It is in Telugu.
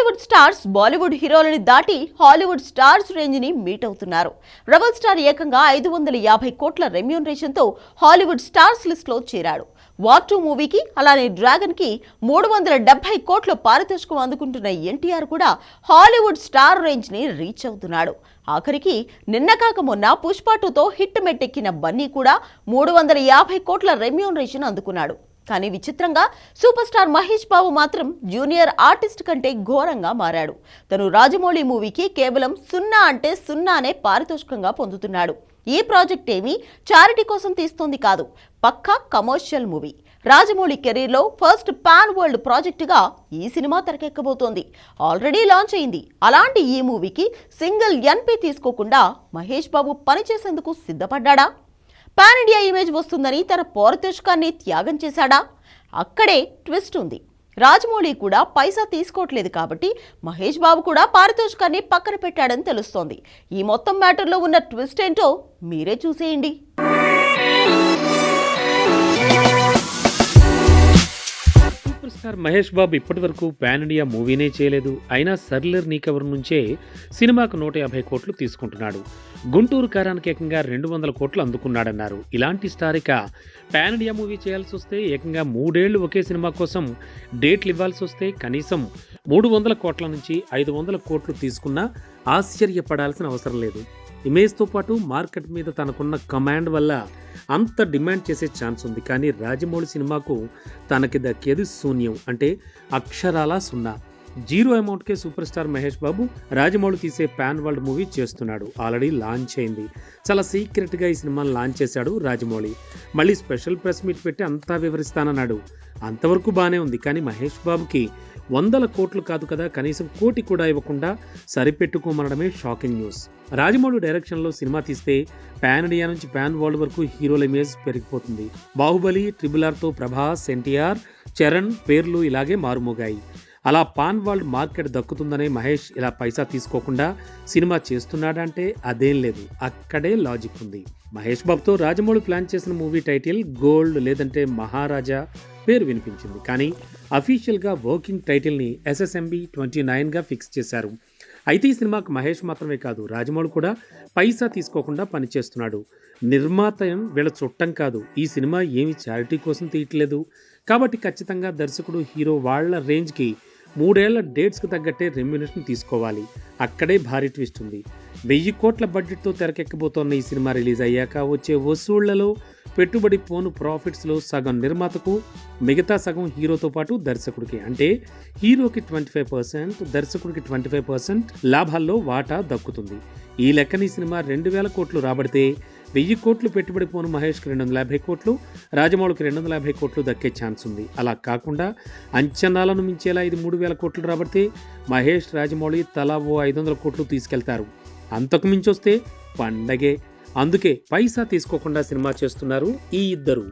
టాలీవుడ్ స్టార్స్ బాలీవుడ్ హీరోలని దాటి హాలీవుడ్ స్టార్స్ రేంజ్ ని మీట్ అవుతున్నారు. రెబల్ స్టార్ ఏకంగా 550 కోట్ల రెమ్యూనరేషన్ తో హాలీవుడ్ స్టార్స్ లిస్ట్ లో చేరాడు. వార్ 2 మూవీకి అలానే డ్రాగన్ కి 370 కోట్ల పారితోషికం అందుకుంటున్న ఎన్టీఆర్ కూడా హాలీవుడ్ స్టార్ రేంజ్ ని రీచ్ అవుతున్నాడు. ఆఖరికి నిన్న కాక మొన్న పుష్ప 2తో హిట్ మెట్టెక్కిన బన్నీ కూడా 350 కోట్ల రెమ్యూనరేషన్ అందుకున్నాడు. కానీ విచిత్రంగా సూపర్ స్టార్ మహేష్ బాబు మాత్రం జూనియర్ ఆర్టిస్ట్ కంటే ఘోరంగా మారాడు. తను రాజమౌళి మూవీకి కేవలం 0 అంటే 0నే పారితోషికంగా పొందుతున్నాడు. ఈ ప్రాజెక్ట్ ఏమీ చారిటీ కోసం తీస్తోంది కాదు, పక్కా కమర్షియల్ మూవీ. రాజమౌళి కెరీర్లో ఫస్ట్ పాన్ వరల్డ్ ప్రాజెక్టుగా ఈ సినిమా తెరకెక్కబోతోంది. ఆల్రెడీ లాంచ్ అయింది. అలాంటి ఈ మూవీకి సింగిల్ ఎన్పీ తీసుకోకుండా మహేష్ బాబు పనిచేసేందుకు సిద్ధపడ్డా? పాన్ ఇండియా ఇమేజ్ వస్తుందని తన పారితోషికాన్ని త్యాగం చేశాడా? అక్కడే ట్విస్ట్ ఉంది. రాజమౌళి కూడా పైసా తీసుకోవట్లేదు కాబట్టి మహేష్ బాబు కూడా పారితోషికాన్ని పక్కన పెట్టాడని తెలుస్తోంది. ఈ మొత్తం మ్యాటర్లో ఉన్న ట్విస్ట్ ఏంటో మీరే చూసేయండి. సూపర్ స్టార్ మహేష్ బాబు ఇప్పటి వరకు పాన్ ఇండియా మూవీనే చేయలేదు. అయినా సర్లర్ నీకెవర్ నుంచే సినిమాకు 150 కోట్లు తీసుకుంటున్నాడు. గుంటూరు కారానికి ఏకంగా 200 కోట్లు అందుకున్నాడన్నారు. ఇలాంటి స్టార్ ఇక పాన్ ఇండియా మూవీ చేయాల్సి వస్తే ఏకంగా 3 ఏళ్లు ఒకే సినిమా కోసం డేట్లు ఇవ్వాల్సి వస్తే కనీసం 300 కోట్ల నుంచి 500 కోట్లు తీసుకున్నా ఆశ్చర్యపడాల్సిన అవసరం లేదు. ఇమేజ్తో పాటు మార్కెట్ మీద తనకున్న కమాండ్ వల్ల అంత డిమాండ్ చేసే ఛాన్స్ ఉంది. కానీ రాజమౌళి సినిమాకు తనకి దక్కేది శూన్యం, అంటే అక్షరాల 0. 0 అమౌంట్కే సూపర్ స్టార్ మహేష్ బాబు రాజమౌళి తీసే పాన్ వరల్డ్ మూవీ చేస్తున్నాడు. ఆల్రెడీ లాంచ్ అయింది. చాలా సీక్రెట్గా ఈ సినిమాని లాంచ్ చేశాడు రాజమౌళి. మళ్ళీ స్పెషల్ ప్రెస్ మీట్ పెట్టి అంతా వివరిస్తానన్నాడు. అంతవరకు బాగానే ఉంది. కానీ మహేష్ బాబుకి 100 కోట్లు కాదు కదా, కనీసం 1 కోటి కూడా ఇవ్వకుండా సరిపెట్టుకోమనడమే షాకింగ్ న్యూస్. రాజమౌళి డైరెక్షన్లో సినిమా తీస్తే పాన్ ఇండియా నుంచి పాన్ వరల్డ్ వరకు హీరోల ఇమేజ్ పెరిగిపోతుంది. బాహుబలి, RRRతో ప్రభాస్, ఎన్టీఆర్, చరణ్ పేర్లు ఇలాగే మారుమోగాయి. అలా పాన్ వరల్డ్ మార్కెట్ దక్కుతుందనే మహేష్ ఇలా పైసా తీసుకోకుండా సినిమా చేస్తున్నాడంటే అదేం లేదు, అక్కడే లాజిక్ ఉంది. మహేష్ బాబుతో రాజమౌళి ప్లాన్ చేసిన మూవీ టైటిల్ గోల్డ్ లేదంటే మహారాజా పేరు వినిపించింది. కానీ అఫీషియల్గా వర్కింగ్ టైటిల్ని SSMB 29గా ఫిక్స్ చేశారు. అయితే ఈ సినిమాకు మహేష్ మాత్రమే కాదు, రాజమౌళి కూడా పైసా తీసుకోకుండా పనిచేస్తున్నాడు. నిర్మాత వీళ్ళ చుట్టం కాదు. ఈ సినిమా ఏమి చారిటీ కోసం తీయట్లేదు కాబట్టి ఖచ్చితంగా దర్శకుడు, హీరో వాళ్ళ రేంజ్కి 3 ఏళ్ల డేట్స్కి తగ్గట్టే రెమ్యునరేషన్ తీసుకోవాలి. అక్కడే భారీ ట్విస్ట్ ఉంది. 1000 కోట్ల బడ్జెట్తో తెరకెక్కబోతోన్న ఈ సినిమా రిలీజ్ అయ్యాక వచ్చే వసూళ్లలో పెట్టుబడి పోను ప్రాఫిట్స్లో సగం నిర్మాతకు, మిగతా సగం హీరోతో పాటు దర్శకుడికి. అంటే హీరోకి 25%, దర్శకుడికి 25% లాభాల్లో వాటా దక్కుతుంది. ఈ లెక్కని సినిమా 2000 కోట్లు రాబడితే 1000 కోట్లు పెట్టుబడి పోను మహేష్కి 250 కోట్లు, రాజమౌళికి 250 కోట్లు దక్కే ఛాన్స్ ఉంది. అలా కాకుండా అంచనాలను మించేలా ఇది 3000 కోట్లు రాబడితే మహేష్, రాజమౌళి తలా ఓ 500 కోట్లు తీసుకెళ్తారు. అంతకు మించొస్తే పండగే. అందుకే పైసా తీసుకోకుండా సినిమా చేస్తున్నారు ఈ ఇద్దరు.